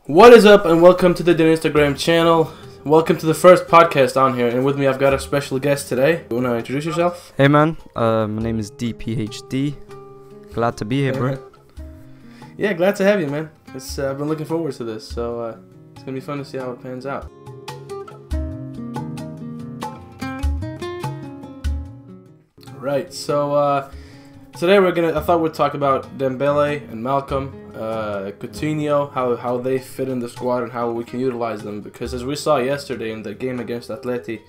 What is up, and welcome to the Instagram channel. Welcome to the first podcast on here, and with me I've got a special guest today. You wanna introduce yourself? Hey man, my name is DPHD. Glad to be here, bro. Yeah, glad to have you, man. I've been looking forward to this, so it's gonna be fun to see how it pans out. Right, so today I thought we'd talk about Dembélé and Malcom, Coutinho, how they fit in the squad and how we can utilize them. Because as we saw yesterday in the game against Atleti,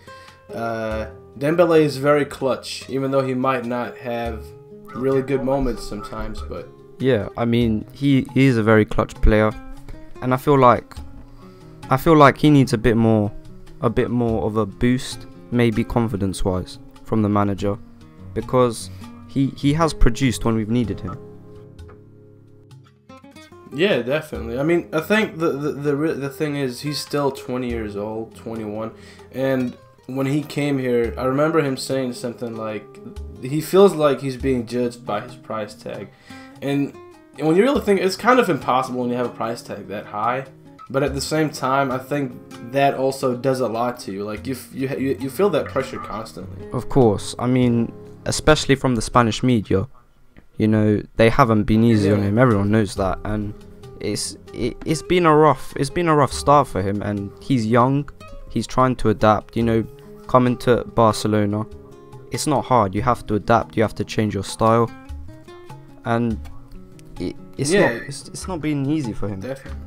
Dembélé is very clutch, even though he might not have really good moments sometimes. But yeah, I mean he is a very clutch player, and I feel like he needs a bit more of a boost, maybe confidence-wise, from the manager, because he has produced when we've needed him. Yeah, definitely. I mean, I think the thing is he's still 20 years old, 21, and when he came here, I remember him saying something like he feels like he's being judged by his price tag, and when you really think, it's kind of impossible when you have a price tag that high. But at the same time, I think that also does a lot to you. Like you feel that pressure constantly. Of course, I mean, especially from the Spanish media, you know, they haven't been easy on him. Everyone knows that, and it's been a rough start for him. And he's young, he's trying to adapt. You know, coming to Barcelona, it's not hard. You have to adapt. You have to change your style, and it's not been easy for him. Definitely.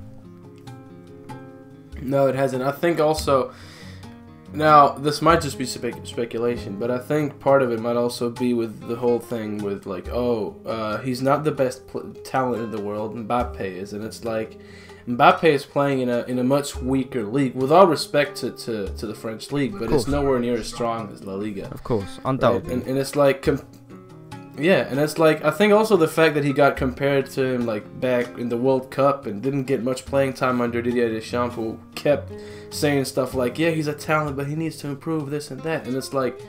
No, it hasn't. I think also, now this might just be speculation, but I think part of it might also be with the whole thing with like, he's not the best talent in the world. Mbappe is, and it's like Mbappe is playing in a much weaker league. With all respect to the French league, but it's nowhere near as strong as La Liga. Of course, undoubtedly. Right? And it's like. And it's like, I think also the fact that he got compared to him like back in the World Cup and didn't get much playing time under Didier Deschamps, who kept saying stuff like, yeah, he's a talent, but he needs to improve this and that. And it's like,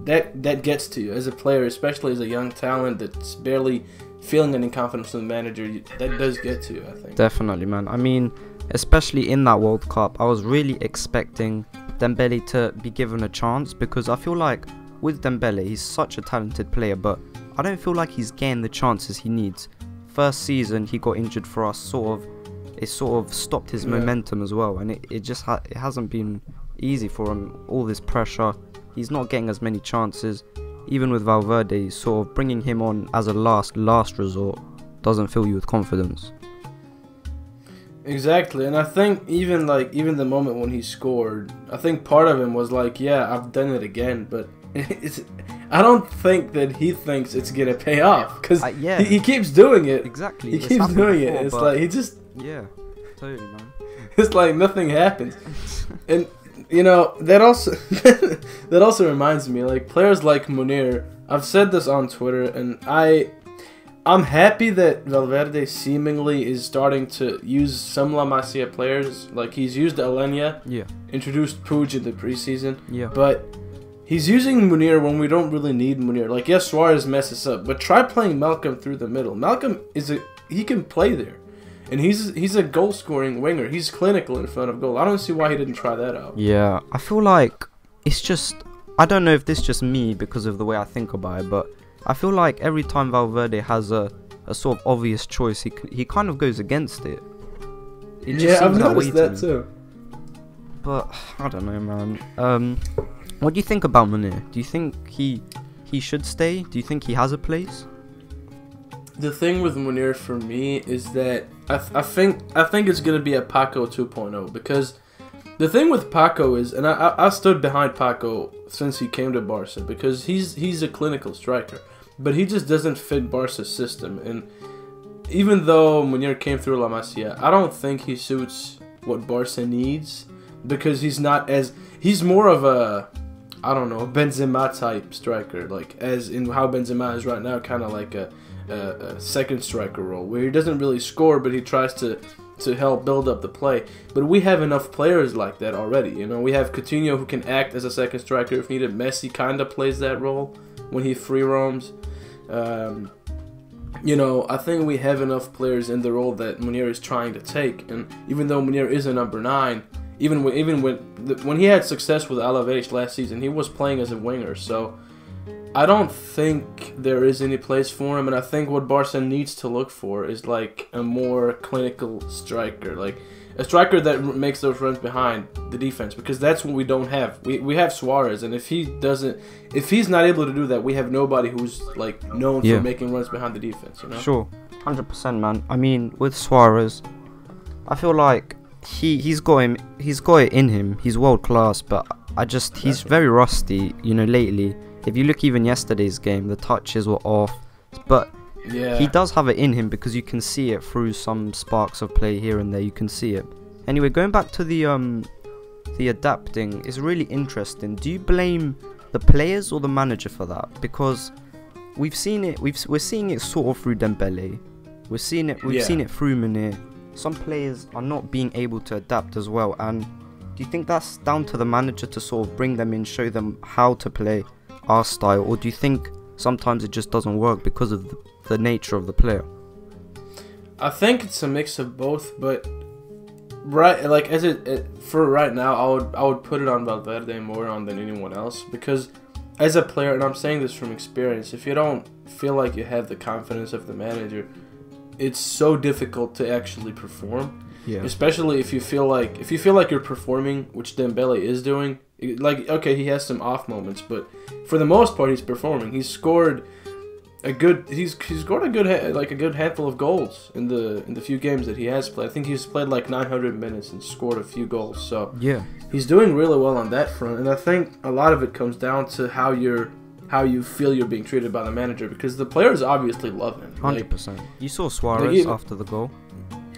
that gets to you as a player, especially as a young talent that's barely feeling any confidence in the manager. That does get to you, I think. Definitely, man. I mean, especially in that World Cup, I was really expecting Dembélé to be given a chance, because I feel like with Dembélé, he's such a talented player, but I don't feel like he's getting the chances he needs. First season, he got injured for us, it sort of stopped his momentum as well, and it hasn't been easy for him. All this pressure, he's not getting as many chances. Even with Valverde, sort of bringing him on as a last resort doesn't fill you with confidence. Exactly, and I think even the moment when he scored, I think part of him was like, yeah, I've done it again, but I don't think that he thinks it's gonna pay off, because he keeps doing it. Exactly, he keeps doing it. It's like he just totally, man. It's like nothing happens, and you know that also reminds me, like players like Munir. I've said this on Twitter, and I'm happy that Valverde seemingly is starting to use some La Masia players. Like he's used Alenia, introduced Puig in the preseason, but he's using Munir when we don't really need Munir. Like, yes, Suarez messes up, but try playing Malcom through the middle. Malcom he can play there, and he's a goal-scoring winger. He's clinical in front of goal. I don't see why he didn't try that out. Yeah, I feel like it's just, I don't know if this is just me because of the way I think about it, but I feel like every time Valverde has a sort of obvious choice, he kind of goes against it. I've noticed that too. But I don't know, man. What do you think about Munir? Do you think he should stay? Do you think he has a place? The thing with Munir for me is that I think it's gonna be a Paco 2.0, because the thing with Paco is, and I stood behind Paco since he came to Barca, because he's a clinical striker, but he just doesn't fit Barca's system. And even though Munir came through La Masia, I don't think he suits what Barca needs, because he's more of a, I don't know, Benzema type striker, like as in how Benzema is right now, kind of like a second striker role, where he doesn't really score, but he tries to help build up the play. But we have enough players like that already. You know, we have Coutinho, who can act as a second striker if needed. Messi kind of plays that role when he free roams. you know, I think we have enough players in the role that Munir is trying to take. And even though Munir is a number 9, even when he had success with Alaves last season, he was playing as a winger. So I don't think there is any place for him. And I think what Barca needs to look for is like a more clinical striker, like a striker that makes those runs behind the defense, because that's what we don't have. We have Suarez, and if he's not able to do that, we have nobody who's like known for making runs behind the defense. You know? Sure, 100%, man. I mean, with Suarez, I feel like he's got it in him. He's world class, but he's very rusty. You know, lately. If you look even yesterday's game, the touches were off, but he does have it in him because you can see it through some sparks of play here and there. You can see it. Anyway, going back to the adapting, it's really interesting. Do you blame the players or the manager for that? Because we've seen it. We're seeing it sort of through Dembélé. We've seen it through Munir. Some players are not being able to adapt as well. And do you think that's down to the manager to sort of bring them in, show them how to play our style, or do you think sometimes it just doesn't work because of the nature of the player? I think it's a mix of both, but for right now, I would put it on Valverde more than anyone else, because as a player, and I'm saying this from experience, if you don't feel like you have the confidence of the manager, it's so difficult to actually perform. Yeah. Especially if you feel like you're performing, which Dembélé is doing. Like, okay, he has some off moments, but for the most part, he's performing. He's scored a good handful of goals in the few games that he has played. I think he's played like 900 minutes and scored a few goals. So yeah, he's doing really well on that front. And I think a lot of it comes down to how you feel you're being treated by the manager, because the players obviously love him. 100%. You saw Suarez after the goal.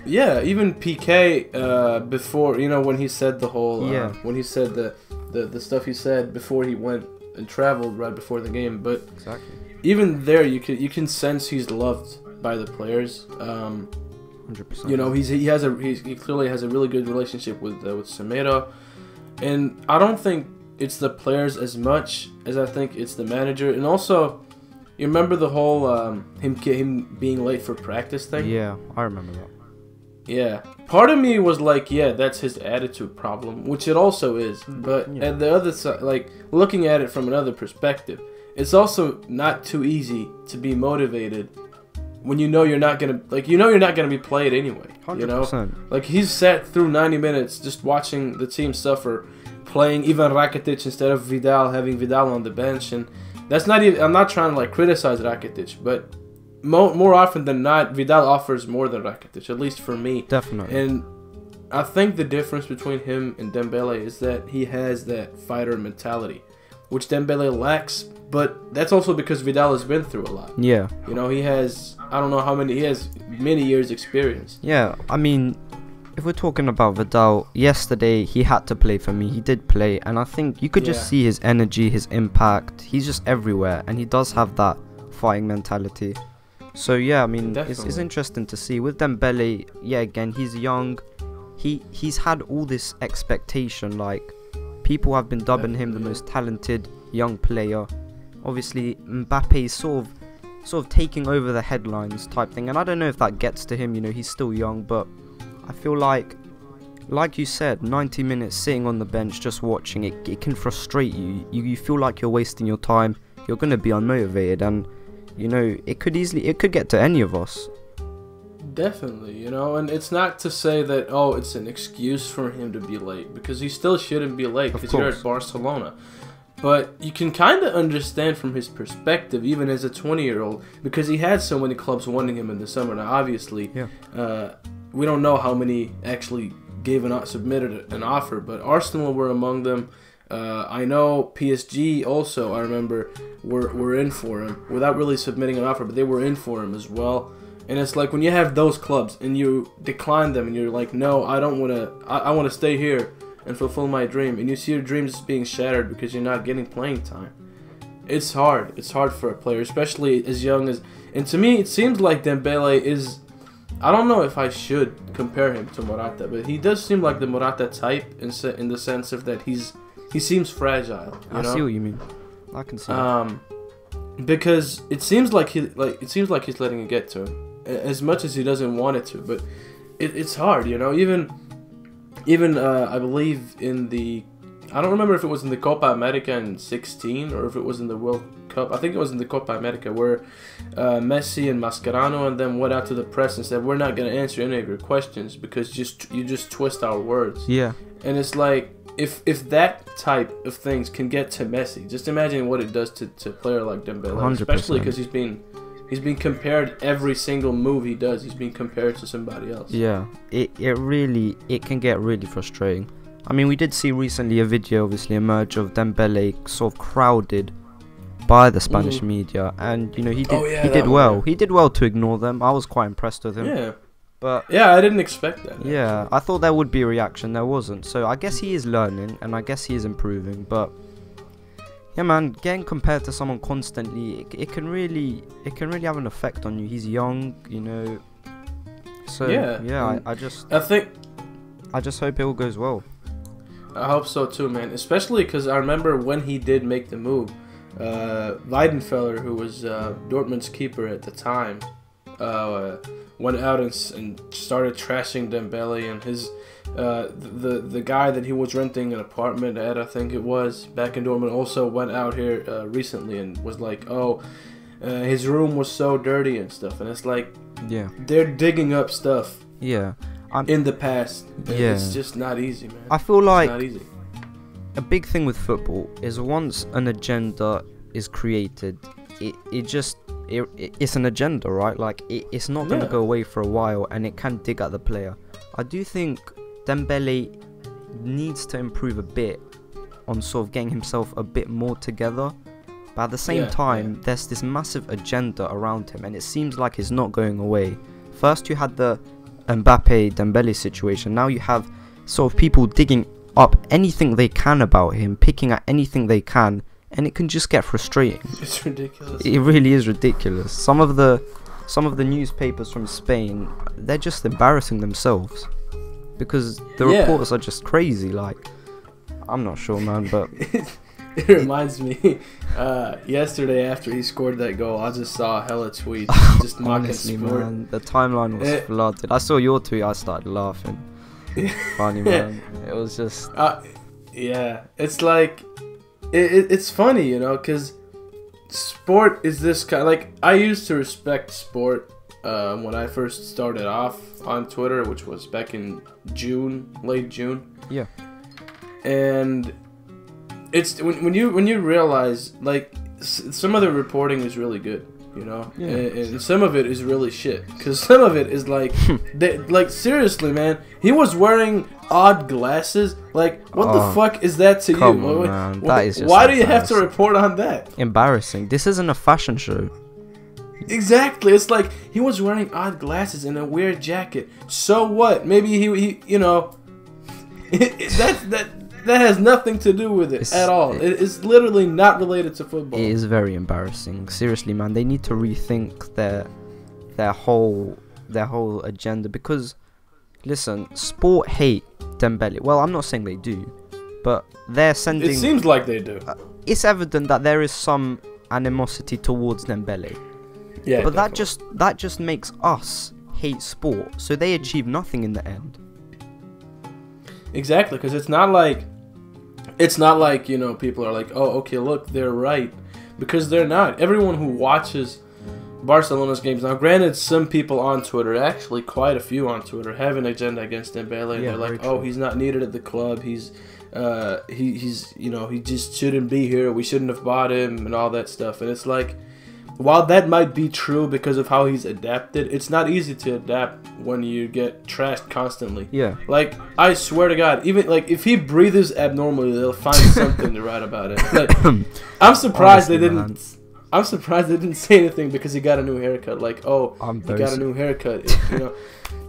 Yeah, even PK before, you know, when he said the whole when he said the stuff he said before he went and traveled right before the game, but exactly. Even there you can sense he's loved by the players. 100%. You know, he clearly has a really good relationship with Semedo, and I don't think it's the players as much as I think it's the manager. And also, you remember the whole him being late for practice thing? Yeah, I remember that. Yeah, part of me was like, yeah, that's his attitude problem, which it also is. But at the other side, like looking at it from another perspective, it's also not too easy to be motivated when you know you're not gonna be played anyway. 100%. You know, like he's sat through 90 minutes just watching the team suffer, playing Ivan Rakitic instead of Vidal, having Vidal on the bench, and that's not even. I'm not trying to like criticize Rakitic, but more often than not, Vidal offers more than Rakitic, at least for me. Definitely. And I think the difference between him and Dembélé is that he has that fighter mentality, which Dembélé lacks. But that's also because Vidal has been through a lot. Yeah. You know, he has many years experience. Yeah, I mean, if we're talking about Vidal, yesterday he had to play for me. He did play, and I think you could just see his energy, his impact. He's just everywhere, and he does have that fighting mentality. So yeah, I mean, it's interesting to see. With Dembélé, yeah, again, he's young. He's had all this expectation. Like, people have been dubbing him the most talented young player. Obviously, Mbappe is sort of taking over the headlines type thing, and I don't know if that gets to him. You know, he's still young, but I feel like you said, 90 minutes sitting on the bench just watching it can frustrate you. You feel like you're wasting your time. You're gonna be unmotivated, and you know, it could get to any of us. Definitely, you know, and it's not to say that, it's an excuse for him to be late, because he still shouldn't be late, because you're at Barcelona. But you can kind of understand from his perspective, even as a 20-year-old, because he had so many clubs wanting him in the summer. Now, obviously, we don't know how many actually submitted an offer, but Arsenal were among them. I know PSG also, I remember, were in for him without really submitting an offer, but they were in for him as well. And it's like, when you have those clubs and you decline them and you're like, no, I don't want to, I want to stay here and fulfill my dream, and you see your dreams being shattered because you're not getting playing time. It's hard. It's hard for a player, especially as young as... And to me, it seems like Dembélé is... I don't know if I should compare him to Morata, but he does seem like the Morata type in the sense of that he seems fragile. I see what you mean. I can see that. because it seems like he's letting it get to him as much as he doesn't want it to. But it's hard, you know. Even I believe I don't remember if it was in the Copa America in 2016 or if it was in the World Cup. I think it was in the Copa America where Messi and Mascherano and them went out to the press and said, we're not going to answer any of your questions because you just twist our words. Yeah. And it's like, if that type of things can get to Messi, just imagine what it does to a player like Dembélé. 100%. Especially because he's been compared every single move he does. He's been compared to somebody else. Yeah, it can get really frustrating. I mean, we did see recently a video obviously emerge of Dembélé sort of crowded by the Spanish media, and you know he did well. He did well to ignore them. I was quite impressed with him. Yeah. But yeah, I didn't expect that. Yeah, I thought there would be a reaction. There wasn't. So I guess he is learning, and I guess he is improving. But yeah, man, getting compared to someone constantly, it can really have an effect on you. He's young, you know. So yeah, I just hope it all goes well. I hope so too, man. Especially because I remember when he did make the move, Weidenfeller, who was Dortmund's keeper at the time, went out and started trashing Dembélé, and his the guy that he was renting an apartment at, I think it was, back in Dortmund, also went out here recently and was like, his room was so dirty and stuff, and it's like, yeah, they're digging up stuff. Yeah. In the past. Yeah. It's just not easy, man. I feel like it's not easy. A big thing with football is once an agenda is created, it's an agenda, right? Like it's not going to go away for a while, and it can dig at the player. I do think Dembélé needs to improve a bit on sort of getting himself a bit more together, but at the same time there's this massive agenda around him, and it seems like it's not going away. First you had the Mbappe Dembélé situation, now you have sort of people digging up anything they can about him, picking at anything they can, and it can just get frustrating. It's ridiculous. It really is ridiculous. Some of the newspapers from Spain, they're just embarrassing themselves because the reporters are just crazy. Like, I'm not sure, man, but it reminds me, yesterday after he scored that goal, I just saw hella tweets just mocking honestly, sport. man, the timeline was flooded. I saw your tweet, I started laughing. Funny, man. It was just yeah, it's like it's funny, you know, because sport is this kind, like, I used to respect sport when I first started off on Twitter, which was back in late June. Yeah. And it's when you realize, like, some of the reporting is really good, you know, and some of it is really shit, because some of it is like, like, seriously, man, he was wearing odd glasses. Like, what the fuck is that to you? On, man. That is just why do you have to report on that? Embarrassing. This isn't a fashion show. Exactly. It's like he was wearing odd glasses and a weird jacket. So what? Maybe he you know, that has nothing to do with it at all. It's literally not related to football. It is very embarrassing. Seriously, man, they need to rethink their whole agenda, because listen, sport hate Dembélé. Well, I'm not saying they do, but they're sending. It seems like they do. It's evident that there is some animosity towards Dembélé. Yeah, but that just makes us hate sport. So they achieve nothing in the end. Exactly, because it's not like, you know, people are like, oh, okay, look, they're right, because they're not. Everyone who watches Barcelona's games, now granted, some people on Twitter, actually quite a few on Twitter, have an agenda against Dembélé. And they're like, oh, he's not needed at the club. He's you know, he just shouldn't be here. We shouldn't have bought him and all that stuff. And it's like, while that might be true because of how he's adapted, it's not easy to adapt when you get trashed constantly. Yeah. Like, I swear to God, even like if he breathes abnormally, they'll find something to write about it. Like, I'm surprised I'm surprised they didn't say anything because he got a new haircut. Like, oh, he got a new haircut. You know.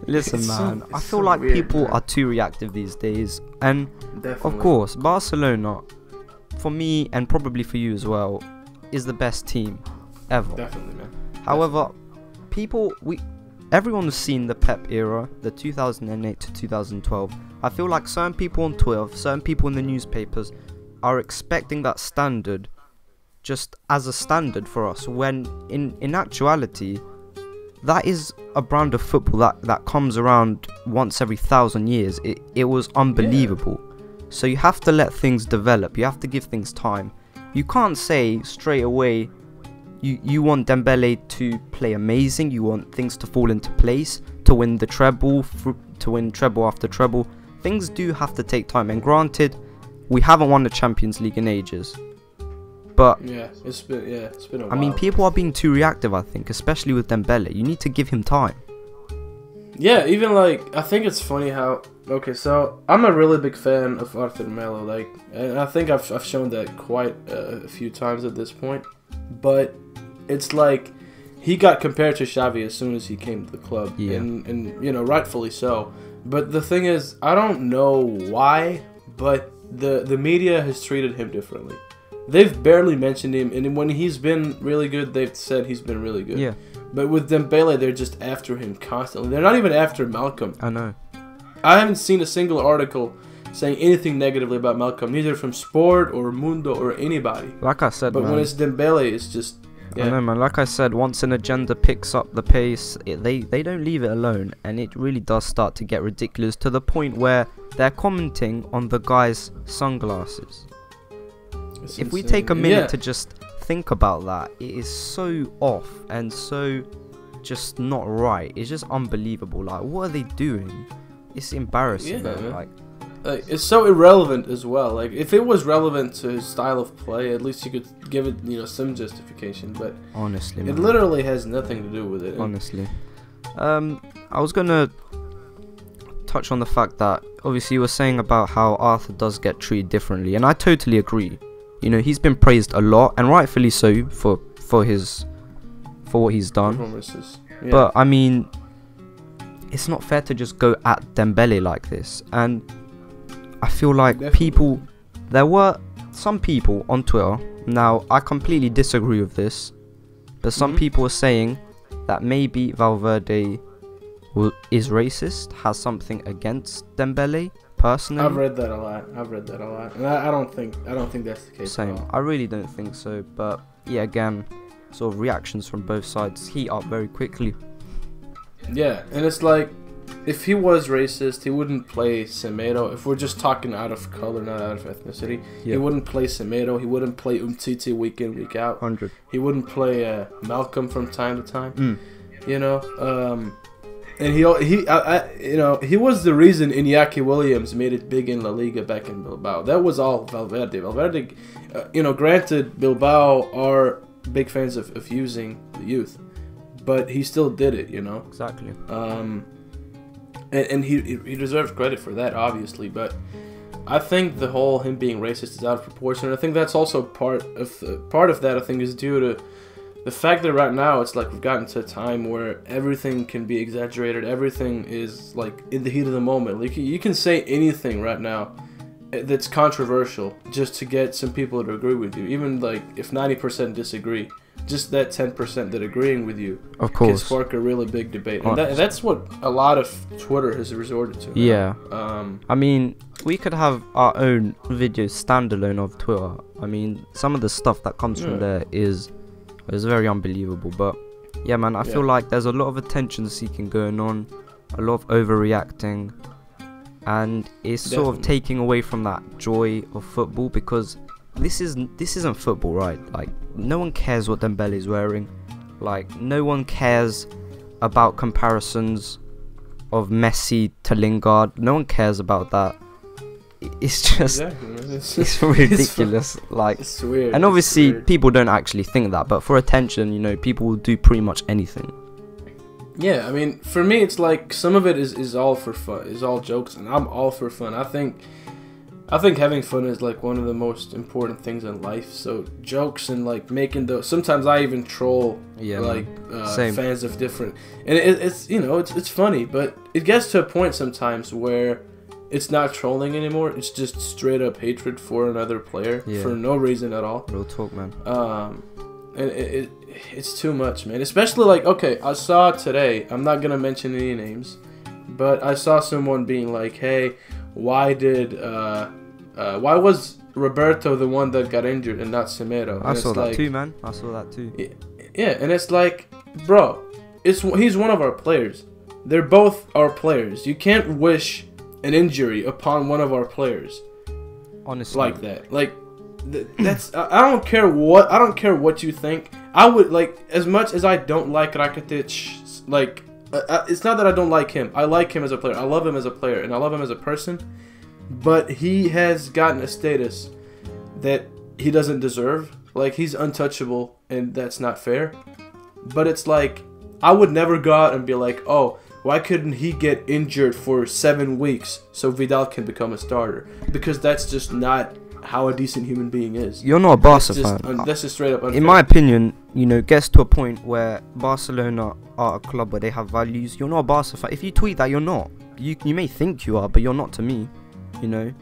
Listen, man, I feel like weird, people are too reactive these days, and of course, Barcelona, for me and probably for you as well, is the best team ever. Definitely, man. However, everyone has seen the Pep era, the 2008 to 2012. I feel like certain people on Twitter, certain people in the newspapers are expecting that standard just as a standard for us, when in actuality that is a brand of football that comes around once every 1,000 years. It was unbelievable. So you have to let things develop, you have to give things time. You can't say straight away you want Dembélé to play amazing, you want things to fall into place, to win the treble, to win treble after treble. Things do have to take time, and granted, we haven't won the Champions League in ages. But it's been a while. I mean, people are being too reactive, I think, especially with Dembélé. You need to give him time. Yeah, even like, I think it's funny how, okay, so I'm a really big fan of Arthur Melo, like, and I think I've shown that quite a few times at this point, but it's like, he got compared to Xavi as soon as he came to the club, and you know, rightfully so. But the thing is, I don't know why, but the media has treated him differently. They've barely mentioned him, and when he's been really good, they've said he's been really good. Yeah. But with Dembélé, they're just after him constantly. They're not even after Malcom. I know. I haven't seen a single article saying anything negatively about Malcom, neither from Sport or Mundo or anybody. Like I said, but man, when it's Dembélé, it's just... I know, man. Like I said, once an agenda picks up the pace, they don't leave it alone, and it really does start to get ridiculous, to the point where they're commenting on the guy's sunglasses. It's if we insane. take a minute to just think about that, it is so off and so just not right. It's just unbelievable. Like, what are they doing? It's embarrassing, man. Like, it's so irrelevant as well. Like, if it was relevant to his style of play, at least you could give it, you know, some justification. But honestly, it literally has nothing to do with it. Honestly, I was gonna touch on the fact that obviously you were saying about how Arthur does get treated differently, and I totally agree. You know, he's been praised a lot, and rightfully so, for what he's done. Yeah. But I mean, it's not fair to just go at Dembélé like this. And I feel like there were some people on Twitter. Now, I completely disagree with this, but some people are saying that maybe Valverde is racist, has something against Dembélé. Personally, I've read that a lot, and I don't think that's the case. Same. I really don't think so. But yeah, again, sort of reactions from both sides heat up very quickly. Yeah, and it's like, if he was racist, he wouldn't play Semedo. If we're just talking out of color, not out of ethnicity, he wouldn't play Semedo. He wouldn't play Umtiti week in, week out. 100. He wouldn't play Malcom from time to time. You know. And he was the reason Iñaki Williams made it big in La Liga back in Bilbao. That was all Valverde. Valverde, granted, Bilbao are big fans of using the youth, but he still did it, you know. Exactly. And he deserves credit for that, obviously. But I think the whole him being racist is out of proportion. And I think that's also part of that. I think is due to the fact that right now it's like we've gotten to a time where everything can be exaggerated. Everything is like in the heat of the moment. Like, you can say anything right now that's controversial just to get some people to agree with you. Even like if 90% disagree, just that 10% that agreeing with you can spark a really big debate. And that's what a lot of Twitter has resorted to. Yeah. I mean, we could have our own video standalone of Twitter. I mean, some of the stuff that comes from there is very unbelievable. But yeah, man, I feel like there's a lot of attention seeking going on, a lot of overreacting, and it's sort of taking away from that joy of football, because this isn't football, right? Like, no one cares what Dembélé is wearing. Like, no one cares about comparisons of Messi to Lingard. No one cares about that. It's just it's ridiculous. Like, it's weird. And obviously people don't actually think that, but for attention, you know, people will do pretty much anything. Yeah, I mean, for me, it's like some of it is all for fun, is all jokes, and I'm all for fun. I think having fun is like one of the most important things in life. So jokes and like making those. Sometimes I even troll fans of different, and it's you know it's funny, but it gets to a point sometimes where it's not trolling anymore. It's just straight up hatred for another player for no reason at all. Real talk, man. And it's too much, man. Especially like, okay, I saw today, I'm not gonna mention any names, but I saw someone being like, hey, why did Why was Roberto the one that got injured and not Semedo? I saw that too, man. I saw that too. Yeah, and it's like, bro, he's one of our players. They're both our players. You can't wish an injury upon one of our players. Honestly, like that. Like that's I don't care what you think. I would like, as much as I don't like Rakitic, like it's not that I don't like him. I like him as a player. I love him as a player, and I love him as a person. But he has gotten a status that he doesn't deserve. Like, he's untouchable, and that's not fair. But it's like, I would never go out and be like, oh, why couldn't he get injured for 7 weeks so Vidal can become a starter? Because that's just not how a decent human being is. You're not a Barca fan. That's just straight up unfair. In my opinion, gets to a point where Barcelona are a club where they have values. You're not a Barca fan. If you tweet that, you're not. You may think you are, but you're not to me. You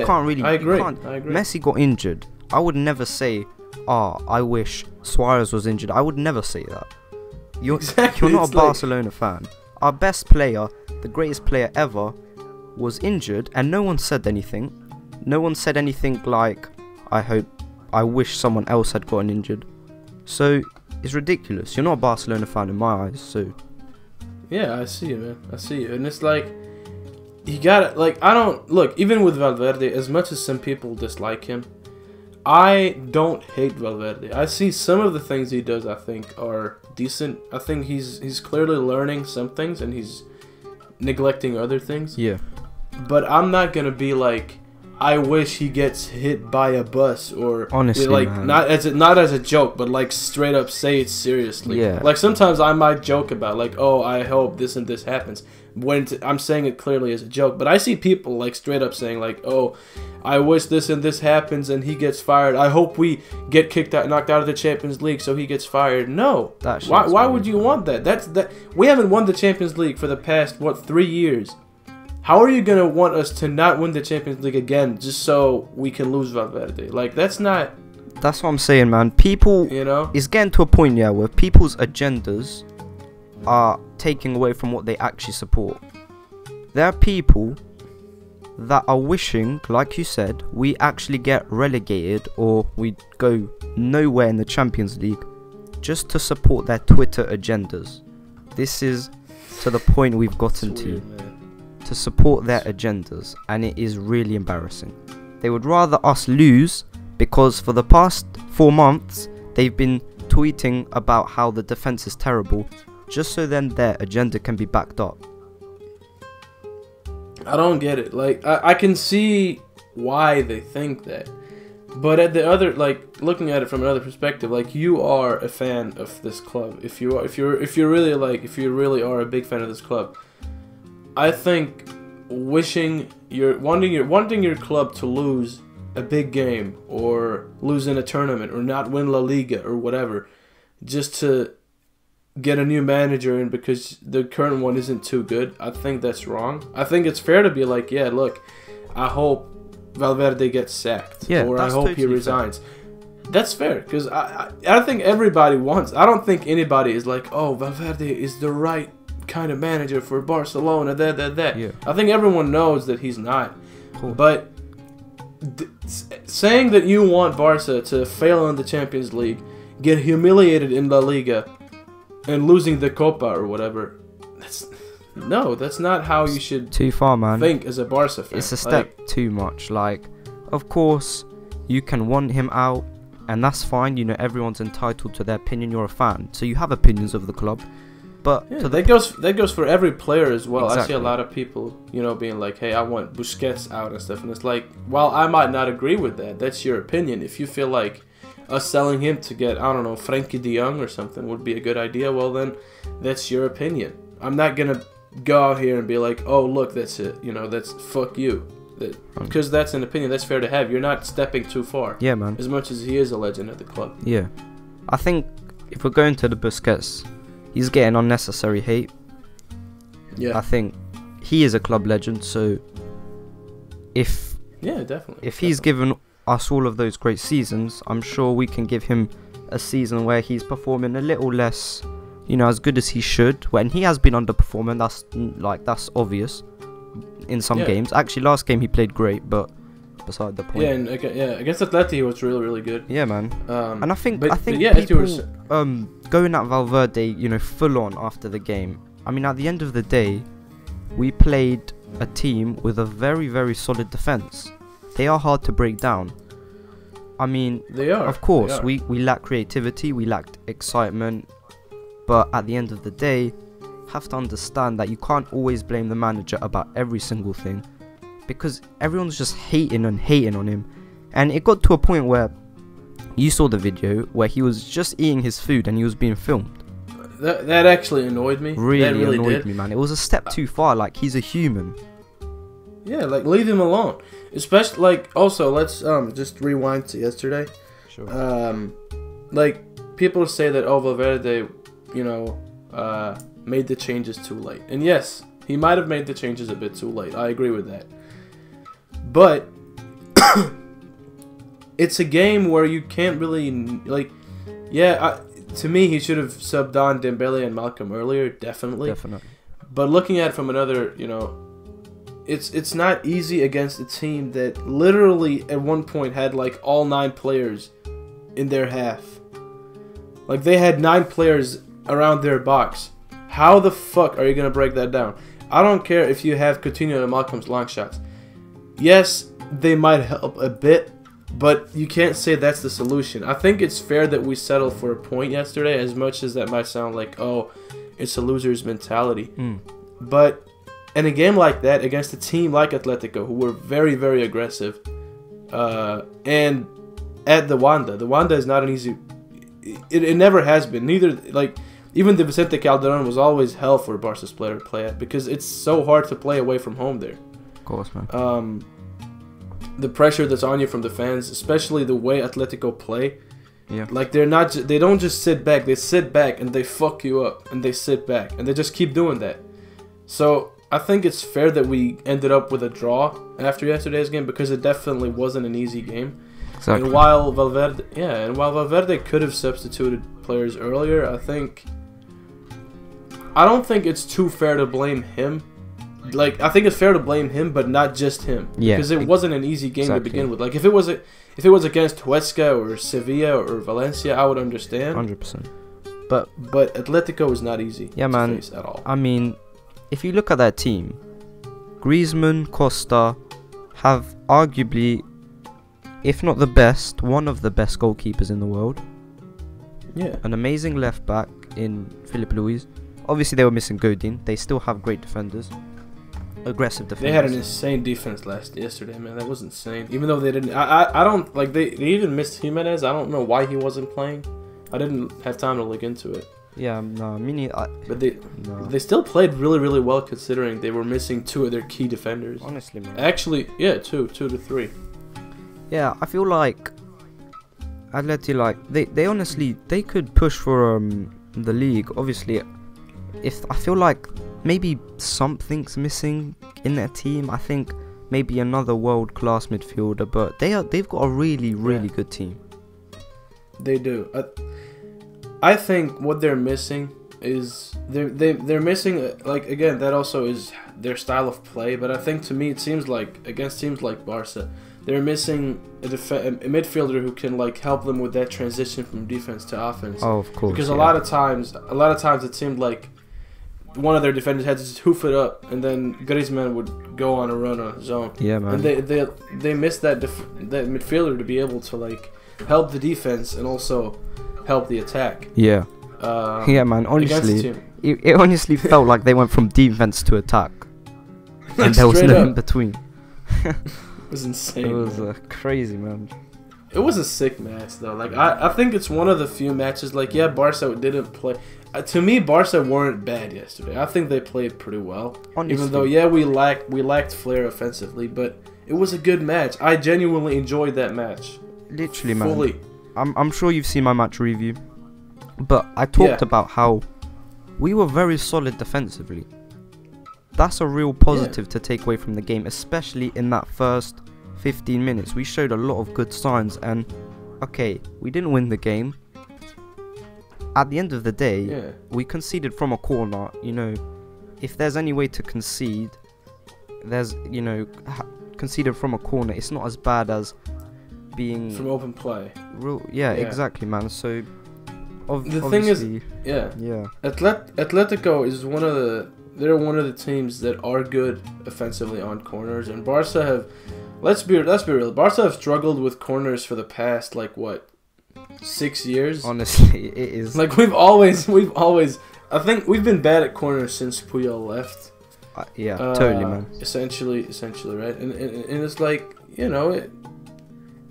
can't really. I agree. Messi got injured. I would never say, I wish Suarez was injured. I would never say that. You're not a Barcelona fan. Our best player, the greatest player ever, was injured, and no one said anything. No one said anything like, I wish someone else had gotten injured. So it's ridiculous. You're not a Barcelona fan in my eyes. So yeah, I see you, man. I see you, and it's like, you gotta, like, I don't, look, even with Valverde, as much as some people dislike him, I don't hate Valverde. I see some of the things he does, I think, are decent. I think he's clearly learning some things, and he's neglecting other things. Yeah. But I'm not gonna be like, I wish he gets hit by a bus, or honestly, like, man. not as a joke, but like straight up say it seriously. Yeah. Like, sometimes I might joke about, like, oh, I hope this and this happens, when I'm saying it clearly as a joke. But I see people like straight up saying, like, oh, I wish this and this happens and he gets fired. I hope we get knocked out of the Champions League so he gets fired. No. Why would you want that? We haven't won the Champions League for the past 3 years. How are you going to want us to not win the Champions League again just so we can lose Valverde? Like, that's not... That's what I'm saying, man. People... It's getting to a point, where people's agendas are taking away from what they actually support. There are people that are wishing, like you said, we actually get relegated or we go nowhere in the Champions League just to support their Twitter agendas. This is to the point we've gotten to support their agendas, and it is really embarrassing. They would rather us lose, because for the past 4 months they've been tweeting about how the defense is terrible, just so then their agenda can be backed up. I don't get it. Like, I can see why they think that, but at the other, like, looking at it from another perspective, like, you are a fan of this club. If you really are a big fan of this club, I think wanting your club to lose a big game or lose in a tournament or not win La Liga or whatever, just to get a new manager in because the current one isn't too good, I think that's wrong. I think it's fair to be like, yeah, look, I hope Valverde gets sacked, or I hope he resigns. Fair. That's fair, because I think everybody wants. I don't think anybody is like, oh, Valverde is the right kind of manager for Barcelona. Yeah. I think everyone knows that he's not. Cool. But saying that you want Barca to fail in the Champions League, get humiliated in La Liga, and losing the Copa or whatever, that's not how you should too far, man. Think as a Barca fan. It's a step too much. Like, of course, you can want him out, and that's fine. Everyone's entitled to their opinion. You're a fan, so you have opinions of the club. But that goes for every player as well. Exactly. I see a lot of people, being like, hey, I want Busquets out and stuff. And it's like, while I might not agree with that, that's your opinion. If you feel like us selling him to get, I don't know, Frankie de Jong or something would be a good idea, well, then that's your opinion. I'm not going to go out here and be like, oh, look, that's it. That's fuck you. Because that's an opinion. That's fair to have. You're not stepping too far. Yeah, man. As much as he is a legend at the club. Yeah. I think if we're going to the Busquets, he's getting unnecessary hate. Yeah. I think he is a club legend, so definitely. If he's given us all of those great seasons, I'm sure we can give him a season where he's performing a little less, as good as he should. When he has been underperforming, that's obvious in some games. Actually, last game he played great, but beside the point. Yeah, and against Atleti he was really good. Yeah, man. And I think yeah, people going at Valverde, you know, full on after the game. I mean, at the end of the day, we played a team with a very solid defense. They are hard to break down. I mean, they are. Of course, we lack creativity, we lacked excitement, but at the end of the day, have to understand that you can't always blame the manager about every single thing, because everyone's just hating on him. And it got to a point where you saw the video where he was just eating his food and he was being filmed. That actually annoyed me. Really annoyed did. me, man. It was a step too far. Like, he's a human. Yeah, like, leave him alone. Especially, like, also, let's just rewind to yesterday. Sure. Like, people say that, oh, Valverde, you know, made the changes too late. And yes, he might have made the changes a bit too late. I agree with that. But it's a game where you can't really, like, to me, he should have subbed on Dembélé and Malcom earlier, definitely. But looking at it from another, you know, it's not easy against a team that literally at one point had like all 9 players in their half. Like, they had 9 players around their box. How the fuck are you gonna break that down? I don't care if you have Coutinho and Malcolm's long shots. Yes, they might help a bit, but you can't say that's the solution. I think it's fair that we settled for a point yesterday, as much as that might sound like, oh, it's a loser's mentality. But in a game like that, against a team like Atletico, who were very aggressive, and at the Wanda is not an easy... It never has been. Neither, like, even the Vicente Calderon was always hell for a Barca's player to play at, because it's so hard to play away from home there. Of course, man. The pressure that's on you from the fans, especially the way Atletico play. Yeah. Like, they don't just sit back. They sit back and they fuck you up, and they sit back and they just keep doing that. So I think it's fair that we ended up with a draw after yesterday's game, because it definitely wasn't an easy game. Exactly. And while Valverde could have substituted players earlier, I don't think it's too fair to blame him. Like, I think it's fair to blame him, but not just him. Yeah. Because it wasn't an easy game to begin with. Like, if it was against Huesca or Sevilla or Valencia, I would understand. 100%. But Atletico is not easy to face at all. I mean, if you look at that team, Griezmann, Costa have arguably, if not the best, one of the best goalkeepers in the world. Yeah. An amazing left back in Philippe Luis. Obviously, they were missing Godin. They still have great defenders. Aggressive defenders. They had an insane defense yesterday, man. That was insane. Even though they didn't... I don't... Like, they even missed Jimenez. I don't know why he wasn't playing. I didn't have time to look into it. Yeah, no, but they still played really well, considering they were missing 2 of their key defenders. Honestly, man. Actually, yeah, 2 to 3. Yeah, I feel like Atleti, like, they honestly, they could push for the league. Obviously, I feel like maybe something's missing in their team. I think maybe another world-class midfielder, but they've got a really good team. They do. I think what they're missing is they're missing, like, again, that also is their style of play. But I think, to me, it seems like against teams like Barca, they're missing a midfielder who can, like, help them with that transition from defense to offense. Oh, of course. Because a lot of times it seemed like one of their defenders had to just hoof it up, and then Griezmann would go on a run on his own. Yeah, man. And they missed that midfielder to be able to, like, help the defense and also help the attack. Yeah. Yeah, man. Honestly, it honestly felt like they went from defense to attack, and there was no in between. It was insane. It was crazy, man. It was a sick match, though. Like, I think it's one of the few matches. Like, yeah, Barca didn't play. To me, Barca weren't bad yesterday. I think they played pretty well. Honestly. Even though, yeah, we lacked flair offensively, but it was a good match. I genuinely enjoyed that match. Literally, fully. Man. I'm sure you've seen my match review, but I talked about how we were very solid defensively. That's a real positive to take away from the game, especially in that first 15 minutes. We showed a lot of good signs, and okay, we didn't win the game. At the end of the day, we conceded from a corner. You know, if there's any way to concede, there's, you know, conceded from a corner, it's not as bad as being from open play. Yeah, exactly, man. So the thing is, yeah. Atletico is they're one of the teams that are good offensively on corners, and Barca have. Let's be real. Barca have struggled with corners for the past 6 years. Honestly, it is. Like we've always. I think we've been bad at corners since Puyol left. Totally, man. Essentially, right? And it's like,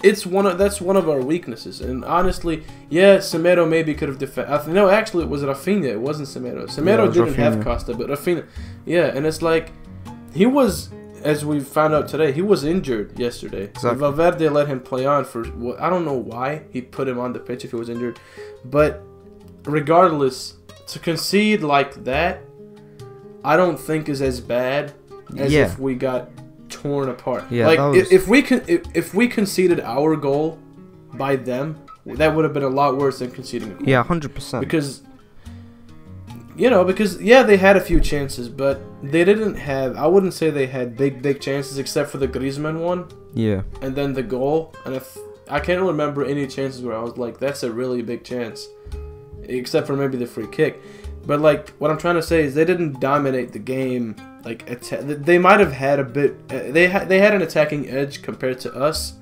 that's one of our weaknesses. And honestly, Semedo maybe could have defended. No, actually, it was Rafinha. It wasn't Semedo. Semedo didn't have Costa, but Rafinha. Yeah, and it's like he was. As we found out today, he was injured yesterday. Exactly. Valverde let him play on for. I don't know why he put him on the pitch if he was injured, but regardless, to concede like that, I don't think is as bad as if we got torn apart. Yeah, like if we conceded our goal by them, that would have been a lot worse than conceding a goal. Yeah, 100%. Because they had a few chances, but they didn't have. I wouldn't say they had big chances except for the Griezmann one. Yeah. And then the goal, and I can't remember any chances where I was like, that's a really big chance, except for maybe the free kick. But what I'm trying to say is they didn't dominate the game. They might have had a bit. They had an attacking edge compared to us,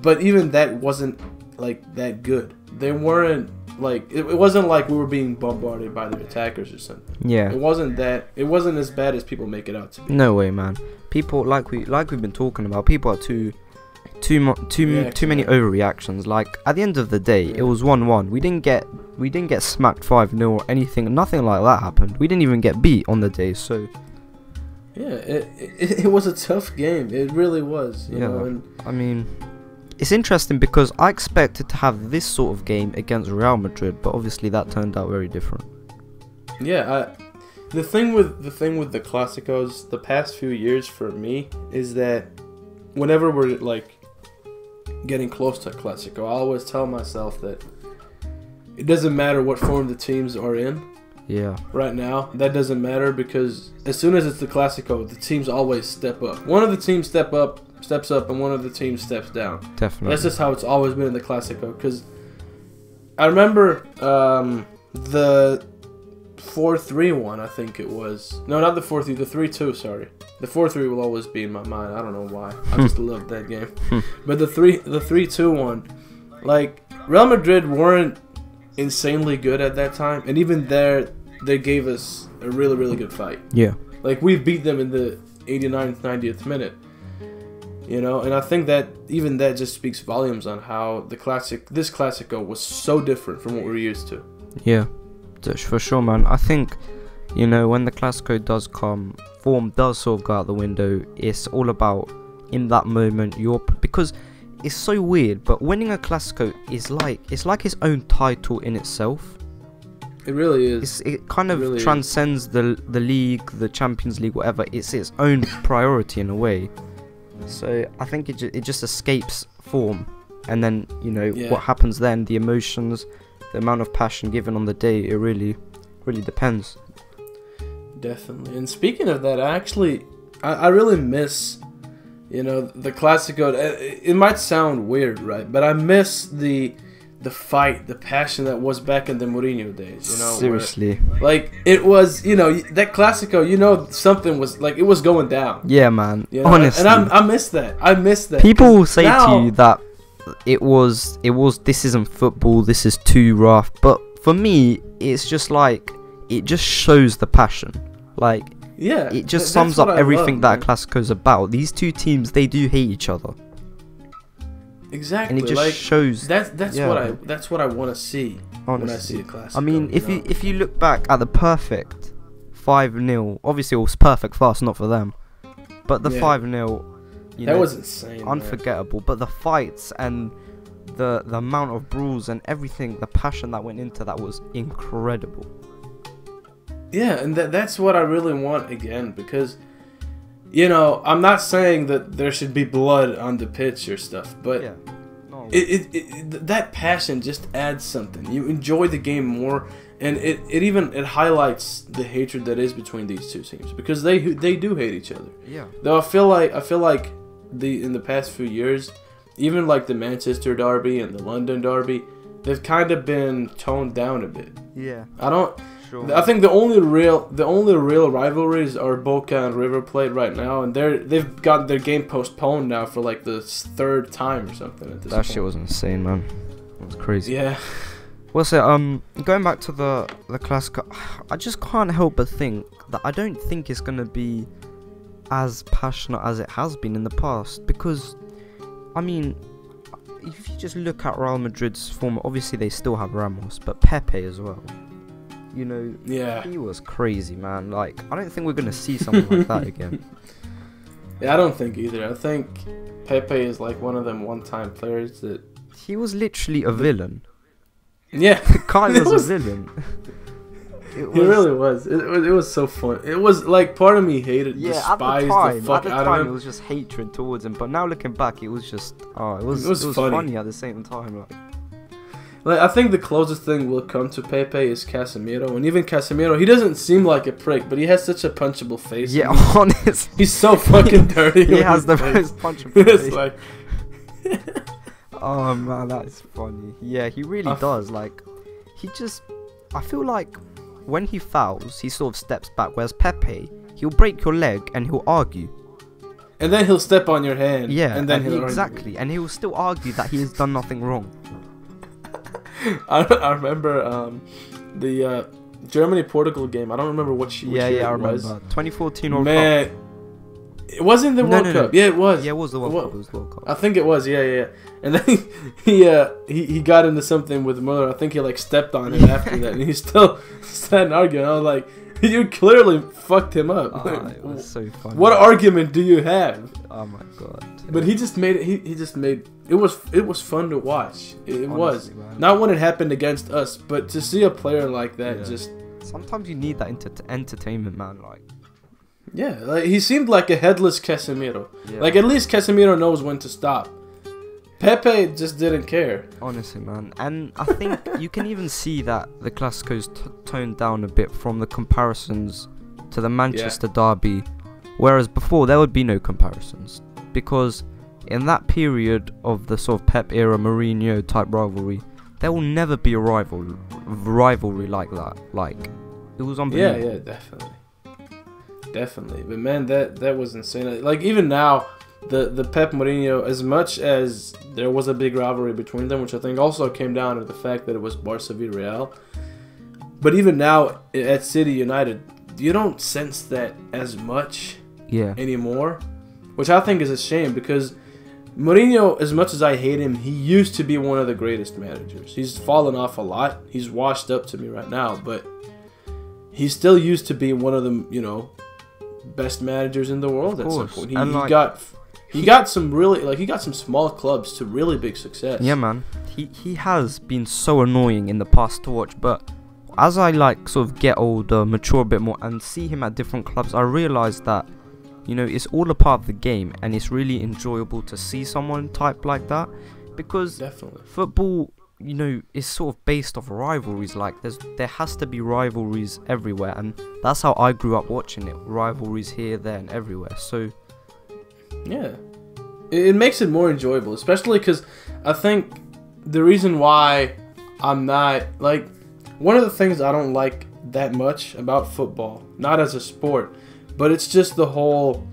but even that wasn't that good. They weren't. It wasn't like we were being bombarded by the attackers or something. Yeah. It wasn't as bad as people make it out to be. No way, man. People like we've been talking about. People are too many overreactions. At the end of the day, it was 1-1. We didn't get smacked 5-0 or anything. Nothing like that happened. We didn't even get beat on the day. So yeah, it was a tough game. It really was. You know, and I mean. It's interesting because I expected to have this sort of game against Real Madrid, but obviously that turned out very different. Yeah, the thing with the Clásicos the past few years for me is that whenever we're getting close to a Clásico, I always tell myself that it doesn't matter what form the teams are in. Yeah. Right now, that doesn't matter because as soon as it's the Clásico, the teams always step up. One of the teams steps up and one of the teams steps down. Definitely. That's just how it's always been in the Clásico. Because I remember the 4-3 one, I think it was. No, not the 4-3, the 3-2, sorry. The 4-3 will always be in my mind. I don't know why. I just love that game. But the 3-2 one, Real Madrid weren't insanely good at that time. And even there, they gave us a really, really good fight. Yeah. We beat them in the 89th, 90th minute. And I think that even that just speaks volumes on how this Clásico was so different from what we're used to. Yeah, for sure, man. I think, when the Clásico does come, form does sort of go out the window. It's all about, in that moment, because it's so weird, but winning a Clásico is like its own title in itself. It really is. It kind of really transcends the league, the Champions League, whatever. It's its own priority in a way. So I think it just escapes form, and then what happens then, the emotions, the amount of passion given on the day, it really depends. Definitely. And speaking of that, I really miss the Clásico. It might sound weird, right? But I miss the fight, the passion that was back in the Mourinho days. Seriously. It was, that Clásico, something was, it was going down. Yeah, man. Honestly. And I miss that. I miss that. People will say to you that this isn't football, this is too rough. But for me, it's just it just shows the passion. It just sums up everything that a Clásico's about. These two teams, they do hate each other. Exactly, and it just shows. That's what I want to see. Honestly. When I see a Clásico. I mean, if you look back at the perfect 5-0, obviously it was perfect for us, not for them. But the 5-0, that was insane, unforgettable. Man. But the fights and the amount of brawls and everything, the passion that went into that was incredible. Yeah, and that's what I really want again, because. I'm not saying that there should be blood on the pitch or stuff, but that passion just adds something. You enjoy the game more, and it highlights the hatred that is between these two teams, because they do hate each other. Yeah. Though I feel like in the past few years, even like the Manchester derby and the London derby, they've kind of been toned down a bit. Yeah. Sure. I think the only real rivalries are Boca and River Plate right now, and they've got their game postponed now for like the third time or something at this point. That shit was insane, man. It was crazy. Yeah. What's it? Going back to the Clásico, I just can't help but think that I don't think it's gonna be as passionate as it has been in the past, because, I mean, if you just look at Real Madrid's form, obviously they still have Ramos, but Pepe as well. You know, yeah, he was crazy, man. Like, I don't think we're gonna see something like that again. Yeah, I don't think either. I think Pepe is like one of them one-time players that he was literally a villain. Yeah, Kai was a villain. He really was. It was so fun. It was like part of me hated, despised the fuck out of him. It was just hatred towards him. But now looking back, it was just it was funny at the same time. Like, I think the closest thing we'll come to Pepe is Casemiro, and even Casemiro, he doesn't seem like a prick, but he has such a punchable face. Yeah, honest. He's so fucking dirty. He has the most punchable face. It's like, oh man, that is funny. Yeah, he really does. Like, I feel like when he fouls, he sort of steps back, whereas Pepe, he'll break your leg and he'll argue. And then he'll step on your hand. Yeah, and then exactly, and he will still argue that he has done nothing wrong. I remember the Germany-Portugal game. I don't remember which year I it remember. was. 2014 World Cup. It wasn't the World Cup. Yeah, it was. Yeah, it was the World Cup. It was the World Cup. I think it was. Yeah. And then he got into something with Muller. I think he like stepped on him after that, and he still started arguing. I was like, you clearly fucked him up. It was so funny. What argument do you have? Oh my god. But he just made it. He just made it was fun to watch. It Honestly, was man. not when it happened against us, but to see a player like that just. Sometimes you need that entertainment, man. Like. Yeah, like he seemed like a headless Casemiro. Yeah. Like at least Casemiro knows when to stop. Pepe just didn't care. Honestly, man. And I think you can even see that the Clásico's toned down a bit from the comparisons to the Manchester derby, whereas before there would be no comparisons, because in that period of the sort of Pep era, Mourinho type rivalry, there will never be a rivalry like that. Like, it was unbelievable. Yeah, definitely. But man, that was insane. Like even now, the Pep Mourinho, as much as there was a big rivalry between them, which I think also came down to the fact that it was Barca v Real. But even now at City United, you don't sense that as much anymore, which I think is a shame, because Mourinho, as much as I hate him, he used to be one of the greatest managers. He's fallen off a lot. He's washed up to me right now, but he still used to be one of the, best managers in the world at some point. He got some small clubs to really big success. Yeah, man. He has been so annoying in the past to watch, but as I sort of get older, mature a bit more, and see him at different clubs, I realize that it's all a part of the game, and it's really enjoyable to see someone type like that, because definitely football, is sort of based off rivalries. Like there has to be rivalries everywhere, and that's how I grew up watching it. Rivalries here, there, and everywhere. So yeah, it makes it more enjoyable, especially because I think the reason why I'm not one of the things I don't like that much about football, not as a sport, but it's just the whole,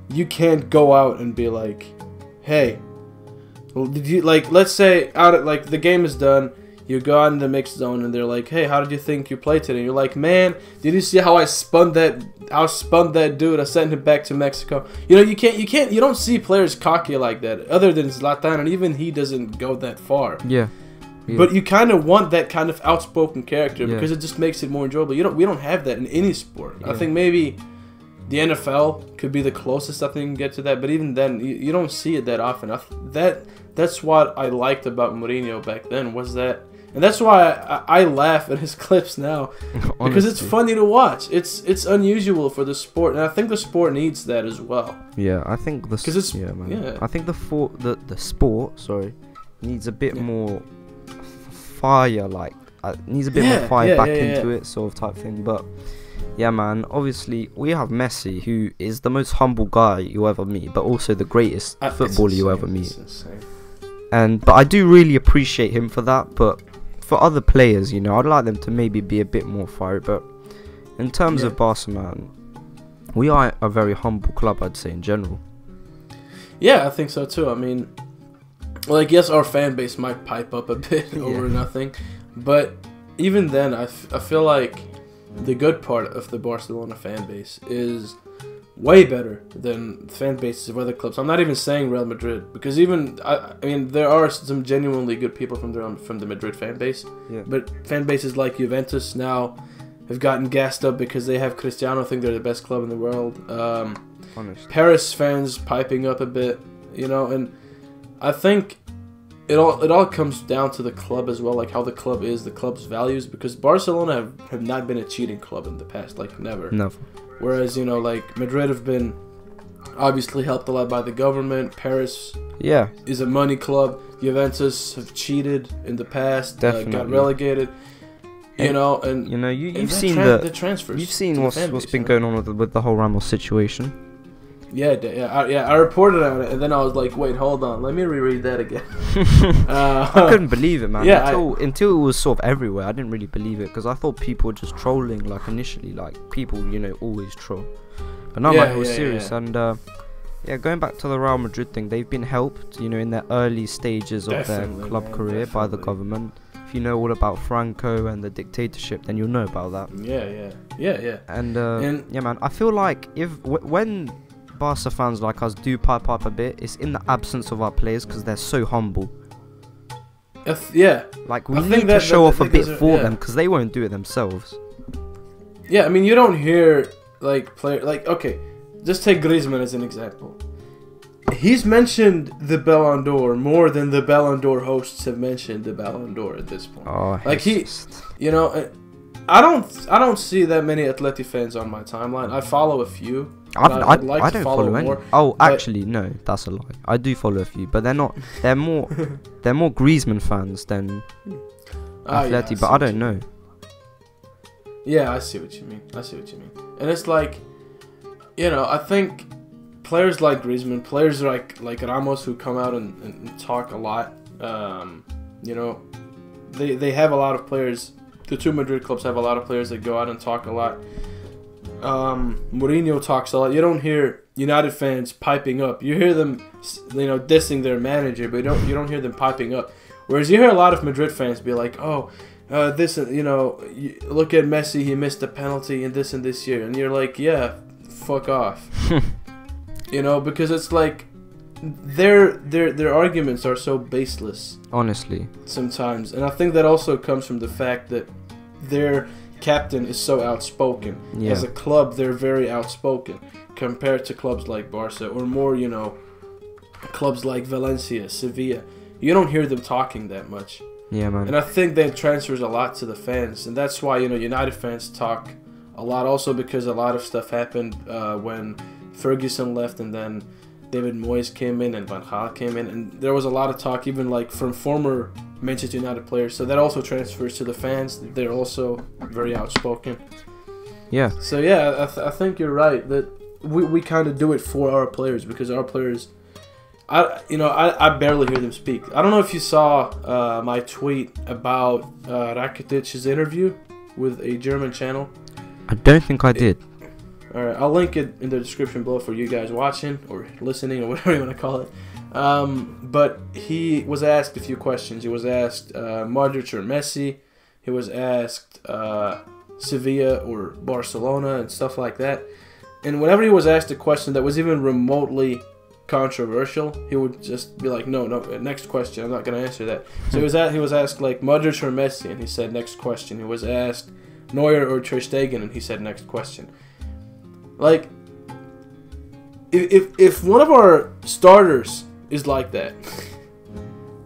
you can't go out and be like, hey, well, did you let's say the game is done, you go out in the mixed zone and they're like, hey, how did you think you played today? And you're like, man, did you see how I spun that dude? I sent him back to Mexico. You don't see players cocky like that, other than Zlatan, and even he doesn't go that far. Yeah. But you kind of want that kind of outspoken character because it just makes it more enjoyable. We don't have that in any sport. I think maybe the NFL could be the closest I think you can get to that, but even then, you don't see it that often. That's what I liked about Mourinho back then, was that, and that's why I laugh at his clips now, because it's funny to watch. It's unusual for the sport, and I think the sport needs that as well. Yeah, I think I think the sport needs a bit more fire, needs a bit more fire back into it, sort of type thing. But Yeah, man. Obviously, we have Messi, who is the most humble guy you'll ever meet, but also the greatest footballer you'll ever meet. But I do really appreciate him for that. But for other players, you know, I'd like them to maybe be a bit more fiery. But in terms of Barcelona, we are a very humble club, I'd say, in general. Yeah, I think so too. I mean, like, yes, our fan base might pipe up a bit over nothing, but even then, I feel like the good part of the Barcelona fan base is way better than fan bases of other clubs. I'm not even saying Real Madrid, because even I mean, there are some genuinely good people from the Madrid fan base, but fan bases like Juventus now have gotten gassed up because they have Cristiano, think they're the best club in the world. Paris fans piping up a bit, you know, and I think it all comes down to the club as well, like how the club is, the club's values, because Barcelona have not been a cheating club in the past, like never. Whereas, you know, like Madrid have been obviously helped a lot by the government. Paris is a money club. Juventus have cheated in the past, got relegated. You know, and you know, you've seen the transfers. You've seen what's been going on with the whole Ramos situation. I reported on it, and then I was like, wait, hold on, let me reread that again. I couldn't believe it, man. Yeah, until it was sort of everywhere, I didn't really believe it, because I thought people were just trolling, like initially, like people, you know, always troll. But no, like, it was serious. And going back to the Real Madrid thing, they've been helped, you know, in their early stages of their club career by the government. If you know all about Franco and the dictatorship, then you'll know about that. Yeah. And yeah, man, I feel like when Barca fans like us do pipe up a bit, it's in the absence of our players, because they're so humble. Like, we need to show off a bit for them, because they won't do it themselves. Yeah, I mean, you don't hear like okay, just take Griezmann as an example. He's mentioned the Ballon d'Or more than the Ballon d'Or hosts have mentioned the Ballon d'Or at this point. Like, you know, I don't see that many Atleti fans on my timeline. I follow a few. I don't follow any. Actually, no, that's a lie. I do follow a few, but they're not. They're more Griezmann fans than Atleti. But I don't know. Yeah, I see what you mean. And it's like, you know, I think players like Griezmann, players like Ramos, who come out and talk a lot. You know, they have a lot of players. The two Madrid clubs have a lot of players that go out and talk a lot. Mourinho talks a lot. You don't hear United fans piping up. You hear them, you know, dissing their manager, but you don't hear them piping up. Whereas you hear a lot of Madrid fans be like, this, you know, look at Messi, he missed a penalty in this year, and you're like, yeah, fuck off. You know, because it's like their arguments are so baseless, honestly, sometimes. And I think that also comes from the fact that their captain is so outspoken. As a club, they're very outspoken compared to clubs like Barca, or more, you know, clubs like Valencia, Sevilla. You don't hear them talking that much. Yeah, man. And I think that transfers a lot to the fans, and that's why, you know, United fans talk a lot, also because a lot of stuff happened when Ferguson left, and then David Moyes came in and Van Gaal came in, and there was a lot of talk, even like from former Manchester United players. So that also transfers to the fans. They're also very outspoken. Yeah. So yeah, I think you're right that we kind of do it for our players, because our players, I barely hear them speak. I don't know if you saw my tweet about Rakitic's interview with a German channel. I don't think I did. Alright, I'll link it in the description below for you guys watching or listening or whatever you want to call it. But he was asked a few questions. He was asked Modric or Messi. He was asked Sevilla or Barcelona and stuff like that. And whenever he was asked a question that was even remotely controversial, he would just be like, no, next question, I'm not going to answer that. So he was asked like Modric or Messi, and he said next question. He was asked Neuer or Ter Stegen, and he said next question. Like, if one of our starters is like that,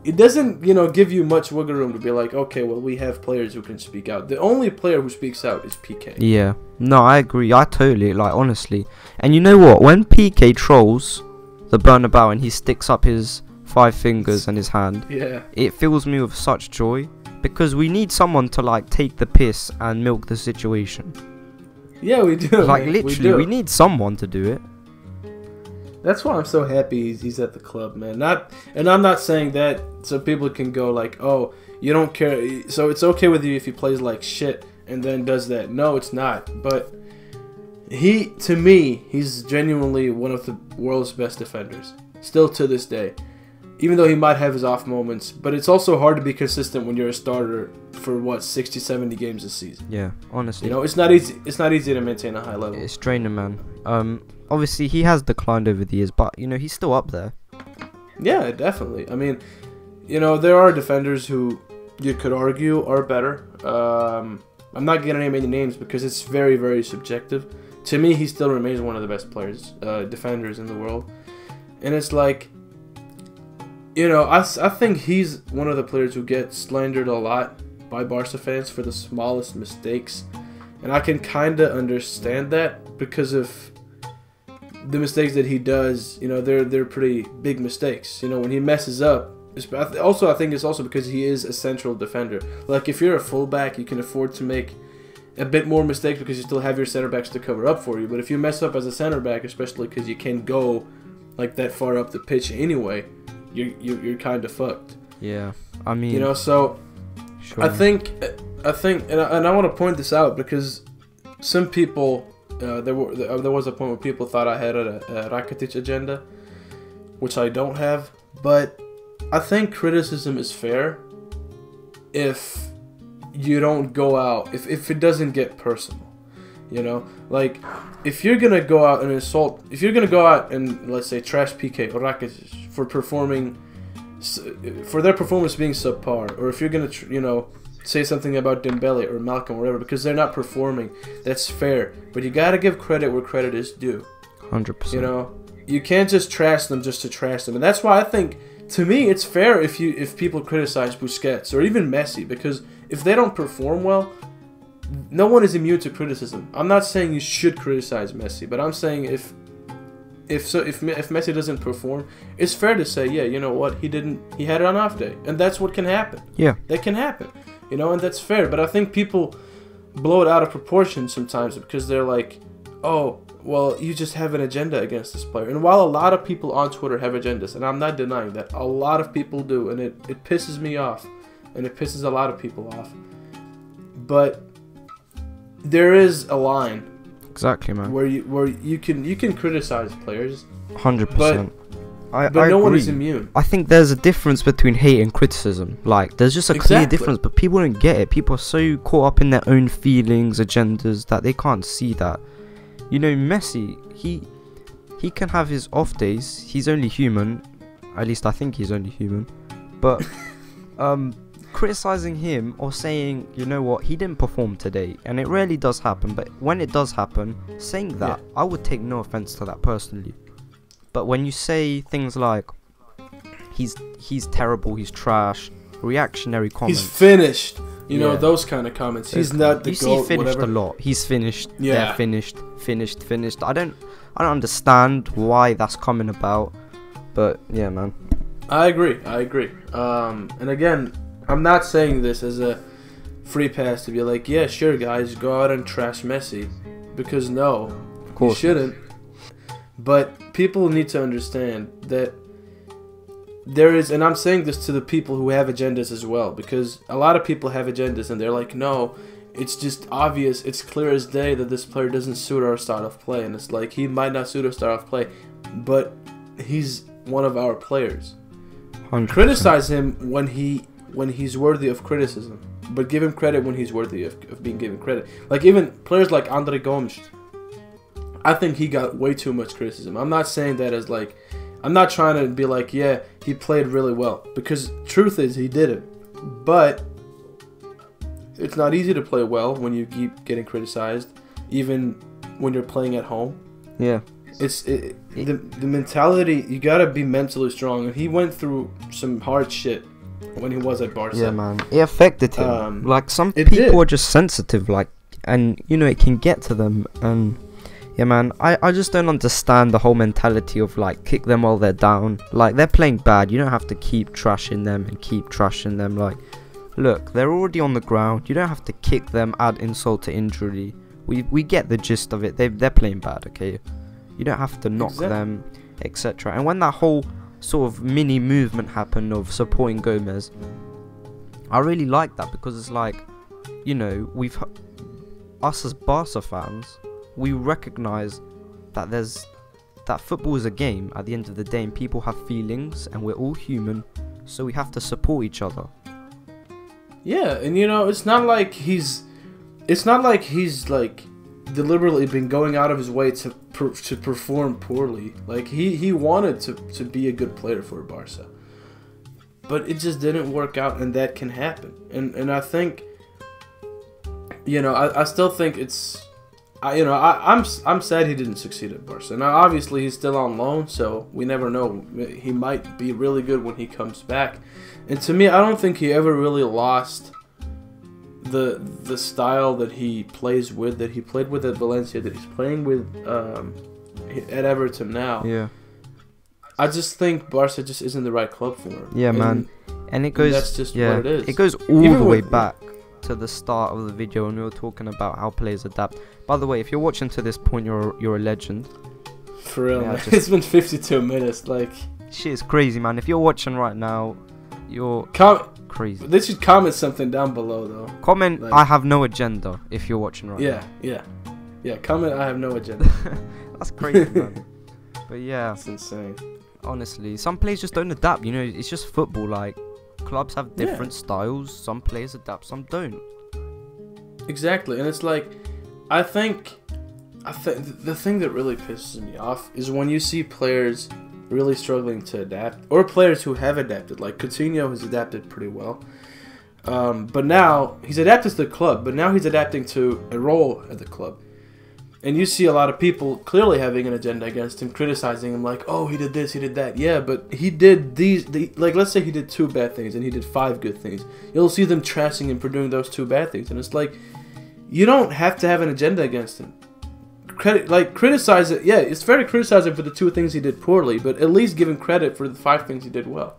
it doesn't, you know, give you much wiggle room to be like, okay, well, we have players who can speak out. The only player who speaks out is PK. Yeah, no, I agree. I totally, like, honestly. And you know what? When PK trolls the Bernabeu and he sticks up his 5 fingers and his hand, it fills me with such joy, because we need someone to, like, take the piss and milk the situation. Yeah, we do. Like, man. literally, we need someone to do it. That's why I'm so happy he's at the club, man. And I'm not saying that so people can go like, oh, you don't care, so it's okay with you if he plays like shit and then does that. No, it's not. But to me, he's genuinely one of the world's best defenders, still to this day. Even though he might have his off moments, but it's also hard to be consistent when you're a starter for 60, 70 games a season. Yeah, honestly. You know, it's not easy. It's not easy to maintain a high level. It's draining, man. Obviously he has declined over the years, but you know he's still up there. Yeah, definitely. I mean, you know, there are defenders who you could argue are better. I'm not gonna name any names because it's very, very subjective. To me, he still remains one of the best players, defenders in the world, and it's like, you know, I think he's one of the players who gets slandered a lot by Barca fans for the smallest mistakes. And I can kind of understand that because of the mistakes that he does. You know, they're pretty big mistakes. You know, when he messes up. Also, I think it's also because he is a central defender. Like, if you're a fullback, you can afford to make a bit more mistakes because you still have your center backs to cover up for you. But if you mess up as a center back, especially because you can't go like that far up the pitch anyway, you're kind of fucked. Yeah, I mean, you know. So sure. I think, and I want to point this out because some people, there was a point where people thought I had a Rakitic agenda, which I don't have. But I think criticism is fair if you don't go out, if it doesn't get personal. You know, like, if you're going to go out and insult, if you're going to go out and, let's say, trash PK or Rakitic for their performance being subpar, or if you're going to, you know, say something about Dembélé or Malcom or whatever because they're not performing, that's fair. But you got to give credit where credit is due. 100%. You know, you can't just trash them just to trash them. And that's why I think, to me, it's fair if people criticize Busquets or even Messi, because if they don't perform well, no one is immune to criticism. I'm not saying you should criticize Messi, but I'm saying if Messi doesn't perform, it's fair to say, yeah, you know what, he had an off day, and that's what can happen. Yeah, that can happen, you know, and that's fair. But I think people blow it out of proportion sometimes because they're like, oh, well, you just have an agenda against this player. And while a lot of people on Twitter have agendas, and I'm not denying that, a lot of people do, and it pisses me off, and it pisses a lot of people off. But there is a line, exactly, man, where you can criticize players, 100%. But I no agree. one is immune. I think there's a difference between hate and criticism. Like, there's just a clear difference, but people don't get it. People are so caught up in their own feelings, agendas, that they can't see that. You know, Messi, he can have his off days. He's only human. At least I think he's only human. But criticizing him or saying, you know what, he didn't perform today, and it rarely does happen, but when it does happen, saying that, yeah, I would take no offense to that personally. But when you say things like he's terrible, he's trash, reactionary comments, he's finished, you know, those kind of comments. He's not the GOAT, you see finished whatever. A lot. He's finished. Yeah. They're finished. I don't understand why that's coming about, but yeah, man. I agree. And again, I'm not saying this as a free pass to be like, yeah, sure, guys, go out and trash Messi, because no, of course you shouldn't. But people need to understand that there is, and I'm saying this to the people who have agendas as well, because a lot of people have agendas and they're like, no, it's just obvious, it's clear as day that this player doesn't suit our style of play. And it's like, he might not suit our style of play, but he's one of our players. 100%. Criticize him when he's worthy of criticism, but give him credit when he's worthy of being given credit. Like, even players like Andre Gomes, I think he got way too much criticism. I'm not saying that as like, I'm not trying to be like, yeah, he played really well, because truth is he didn't. But it's not easy to play well when you keep getting criticized, even when you're playing at home. Yeah. The mentality, you gotta be mentally strong, and he went through some hard shit when he was at Barca. Yeah, man, it affected him. Like, some people did. Are just sensitive, like, and you know, it can get to them. And yeah, man, I just don't understand the whole mentality of like, kick them while they're down. Like, they're playing bad, you don't have to keep trashing them and keep trashing them. Like, look, they're already on the ground, you don't have to kick them, add insult to injury. We get the gist of it. They're playing bad, okay? You don't have to knock them, etc. And when that whole sort of mini movement happened of supporting Gomez, I really like that, because it's like, you know, us as Barca fans, we recognise that football is a game at the end of the day, and people have feelings, and we're all human, so we have to support each other. Yeah, and you know, it's not like he's like deliberately been going out of his way to perform poorly. Like he wanted to be a good player for Barca, but it just didn't work out, and that can happen. And I think, you know, I still think I'm sad he didn't succeed at Barca. Now obviously he's still on loan, so we never know. He might be really good when he comes back. And to me, I don't think he ever really lost the style that he plays with, that he played with at Valencia, that he's playing with at Everton now. Yeah. I just think Barca just isn't the right club for him. Yeah, man. And it goes. That's just what it is. It goes all the way back to the start of the video when we were talking about how players adapt. By the way, if you're watching to this point, you're a legend. For real, man. It's been 52 minutes. Like, shit is crazy, man. If you're watching right now, you're crazy. They should comment something down below, though. Comment, like, I have no agenda, if you're watching right now. Yeah. Comment, I have no agenda. That's crazy, man. But yeah, it's insane. Honestly, some players just don't adapt. You know, it's just football. Like, clubs have different styles. Some players adapt, some don't. Exactly, and it's like, I think the thing that really pisses me off is when you see players really struggling to adapt, or players who have adapted. Like Coutinho has adapted pretty well, but now he's adapted to the club, but now he's adapting to a role at the club. And you see a lot of people clearly having an agenda against him, criticizing him, like, oh, he did this, he did that. Yeah, but he did like, let's say he did 2 bad things and he did 5 good things. You'll see them trashing him for doing those 2 bad things. And it's like, you don't have to have an agenda against him. Criticize it. Yeah, it's fair to criticize him for the 2 things he did poorly, but at least give him credit for the 5 things he did well.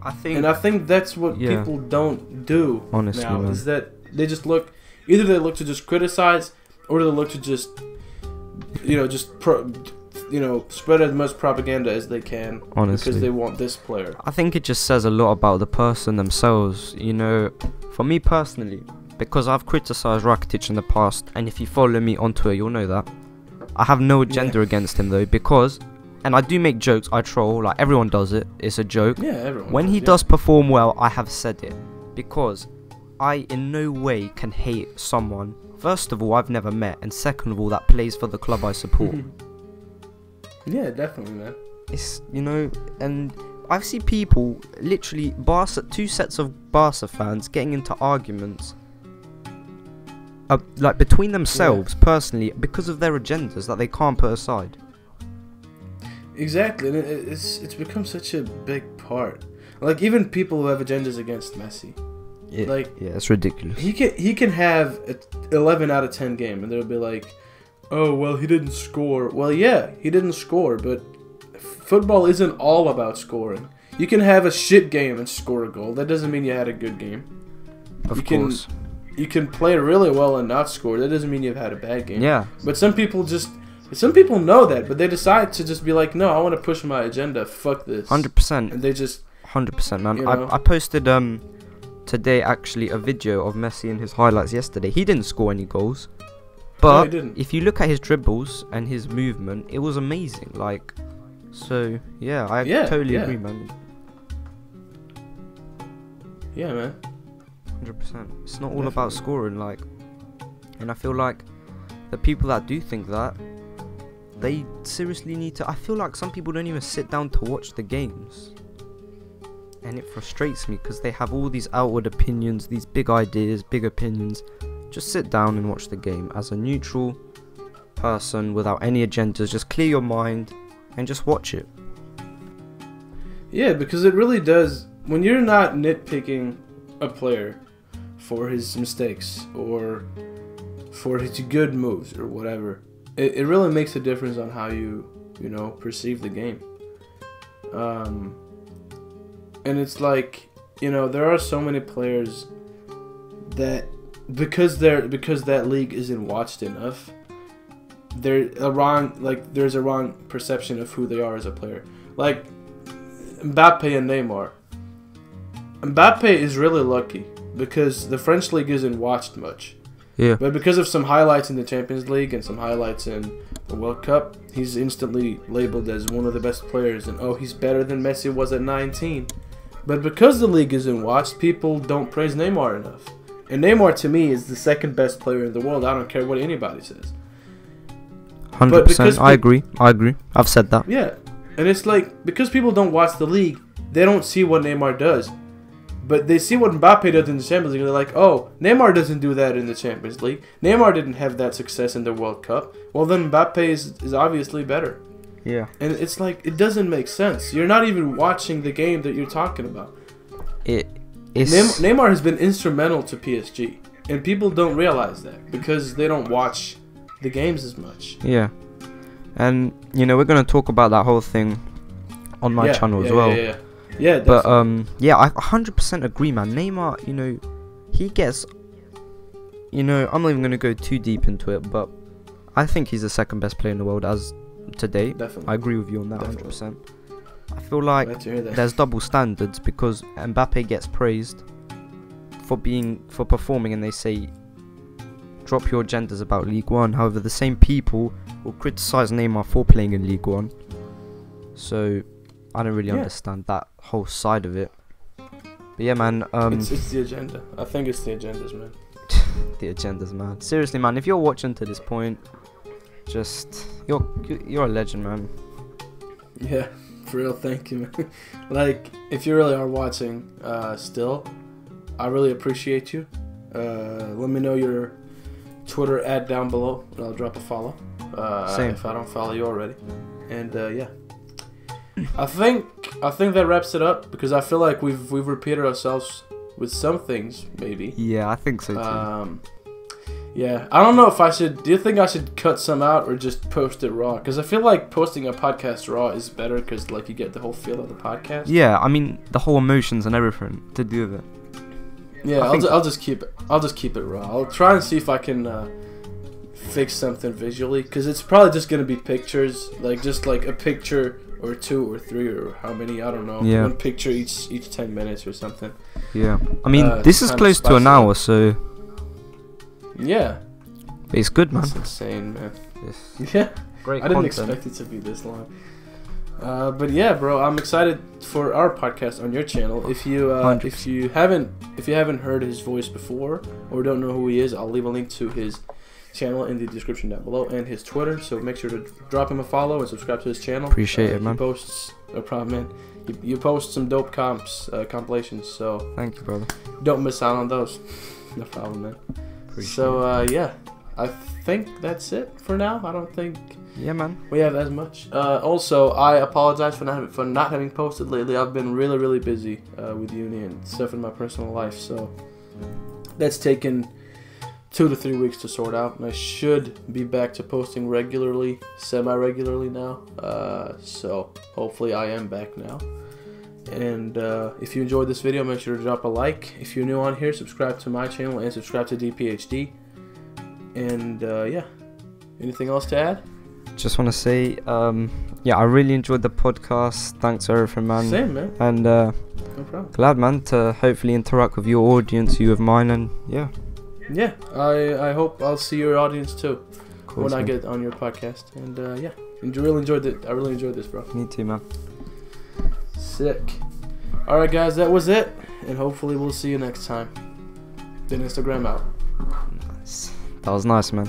I think that's what people don't do. Honestly, now, man. Is that they just look, either they look to just criticize, or they look to just, you know, spread as much propaganda as they can. Honestly, because they want this player. I think it just says a lot about the person themselves. You know, for me personally, because I've criticized Rakitic in the past, and if you follow me on Twitter, you'll know that. I have no agenda against him though, because, and I do make jokes, I troll, like everyone does it, it's a joke. Yeah, everyone when he does perform well, I have said it, because I in no way can hate someone, first of all, I've never met, and second of all, that plays for the club I support. Yeah, definitely, man. It's, you know, and I see people, literally, Barca, 2 sets of Barca fans getting into arguments, like between themselves, personally, because of their agendas that they can't put aside. Exactly, and it's become such a big part. Like, even people who have agendas against Messi. Yeah, it's ridiculous. He can have an 11 out of 10 game, and they'll be like, oh, well, he didn't score. Well, yeah, he didn't score, but football isn't all about scoring. You can have a shit game and score a goal. That doesn't mean you had a good game. Of course. You can play really well and not score. That doesn't mean you've had a bad game. Yeah. But some people know that, but they decide to just be like, no, I want to push my agenda. Fuck this. 100%. And they just... 100%, man. You know? I posted today actually a video of Messi and his highlights yesterday. He didn't score any goals, but if you look at his dribbles and his movement, it was amazing. Like, so yeah, I totally agree, man. Yeah, man. 100%. It's not all about scoring, like, and I feel like the people that do think that, they seriously need to. I feel like some people don't even sit down to watch the games. And it frustrates me because they have all these outward opinions, these big ideas, big opinions. Just sit down and watch the game as a neutral person without any agendas. Just clear your mind and just watch it. Yeah, because it really does. When you're not nitpicking a player for his mistakes or for his good moves or whatever, it really makes a difference on how you perceive the game. And it's like, there are so many players that because that league isn't watched enough, there's a wrong perception of who they are as a player. Like Mbappe and Neymar. Mbappe is really lucky because the French league isn't watched much. Yeah. But because of some highlights in the Champions League and some highlights in the World Cup, he's instantly labeled as one of the best players. And he's better than Messi was at 19. But because the league isn't watched, people don't praise Neymar enough. And Neymar, to me, is the second best player in the world. I don't care what anybody says. 100%. I agree. I've said that. Yeah. And it's like, because people don't watch the league, they don't see what Neymar does. But they see what Mbappe does in the Champions League. They're like, oh, Neymar doesn't do that in the Champions League. Neymar didn't have that success in the World Cup. Well, then Mbappe is obviously better. Yeah. And it's like, it doesn't make sense. You're not even watching the game that you're talking about. Neymar has been instrumental to PSG. And people don't realize that because they don't watch the games as much. Yeah. And, we're going to talk about that whole thing on my channel as well. Yeah, but I 100% agree, man. Neymar, he gets, I'm not even gonna go too deep into it, but I think he's the second best player in the world as to date. Definitely. I agree with you on that. Definitely. 100%. I feel like there's double standards because Mbappe gets praised for performing, and they say drop your agendas about League One. However, the same people will criticize Neymar for playing in League One. So I don't really understand that whole side of it. But yeah, man. It's the agenda. I think it's the agendas, man. The agendas, man. Seriously, man. If you're watching to this point, just you're a legend, man. Yeah, for real. Thank you, man. Like, if you really are watching, still, I really appreciate you. Let me know your Twitter ad down below, and I'll drop a follow. Same. If I don't follow you already. And yeah. I think that wraps it up because I feel like we've repeated ourselves with some things, maybe. Yeah, I think so too. Yeah, I don't know if I should. Do you think I should cut some out or just post it raw? Because I feel like posting a podcast raw is better because like you get the whole feel of the podcast. Yeah, I mean the whole emotions and everything to do with it. Yeah, I'll just keep it raw. I'll try and see if I can fix something visually because it's probably just gonna be pictures, like just like a picture or two or three or how many, I don't know. Yeah. One picture each 10 minutes or something. Yeah. I mean, this is close to an hour, so yeah. But it's good, man. That's insane, man. It's yeah. Great I didn't content. expect it to be this long. But yeah, bro, I'm excited for our podcast on your channel. If you haven't heard his voice before or don't know who he is, I'll leave a link to his channel in the description down below and his Twitter, so make sure to drop him a follow and subscribe to his channel. Appreciate it, man. He posts, no problem, man. You post some dope compilations, so thank you, brother. Don't miss out on those. No problem, man. Yeah, I think that's it for now. I don't think we have as much. Also, I apologize for not having posted lately. I've been really busy with uni and stuff in my personal life, so that's taken 2 to 3 weeks to sort out, and I should be back to posting regularly, semi-regularly now. So hopefully I am back now. And if you enjoyed this video, make sure to drop a like. If you're new on here, subscribe to my channel and subscribe to DPHD. And yeah, anything else to add? Just want to say, I really enjoyed the podcast. Thanks for everything, man. Same, man. And no problem. Glad, man, to hopefully interact with your audience, you with mine, and yeah. Yeah, I hope I'll see your audience too Cool, when I get on your podcast. And yeah, I really enjoyed this, bro. Me too, man. Sick. Alright, guys, that was it. And hopefully we'll see you next time. Then Instagram out. Nice. That was nice, man.